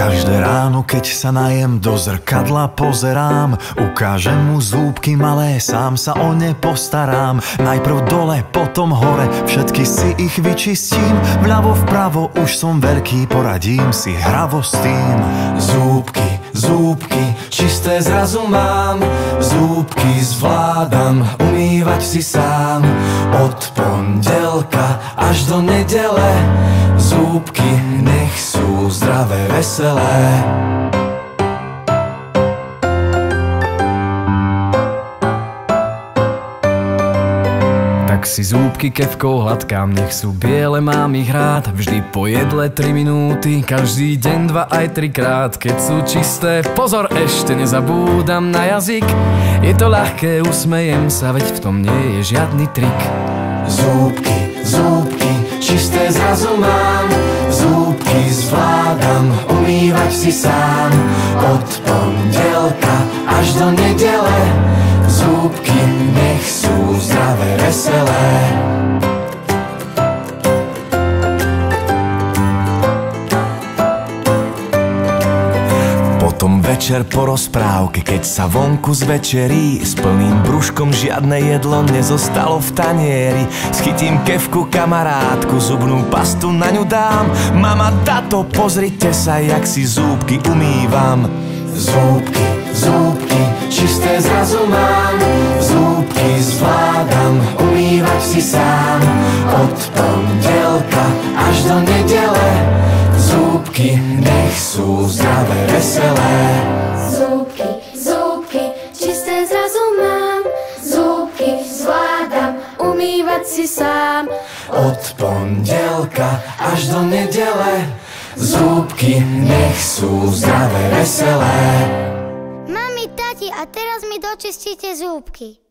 Každé ráno, keď sa najem, do zrkadla pozerám. Ukážem mu zúbky malé, sám sa o ne postarám. Najprv dole, potom hore, všetky si ich vyčistím. Vľavo vpravo, už som veľký, poradím si hravo s tým. Zúbky, zúbky, čisté zrazu mám. Zúbky zvládam, umývať si sám. Od pondelka až do nedele. Zúbky nech sú zdravé, veselé. Tak si zúbky kefkou hladkám, nech sú biele, mám ich rád. Vždy po jedle 3 minúty, každý deň 2 aj 3 krát. Keď sú čisté, pozor, ešte nezabúdam na jazyk. Je to ľahké, usmejem sa, veď v tom nie je žiadny trik. Zúbky, zúbky, čisté zrazu mám. Zúbky zvládam, umývať si sám. Od pondelka až do nedele. Zúbky nech sú zdravé, veselé. Potom večer po rozprávke, keď sa vonku zvečerí, s plným brúškom žiadne jedlo nezostalo v tanieri. Schytím kefku kamarátku, zubnú pastu na ňu dám. Mama, tato, pozrite sa, jak si zúbky umývam. Zúbky, zúbky, čisté zrazu mám. Zúbky zvládam, umývať si sám. Od pondelka až do nedele. Zúbky nech sú zdravé, veselé. Zúbky, zúbky, čisté zrazu mám. Zúbky zvládam, umývať si sám. Od pondelka až do nedele. Zúbky nech sú zdravé, veselé. Mami, tati, a teraz mi dočistíte zúbky.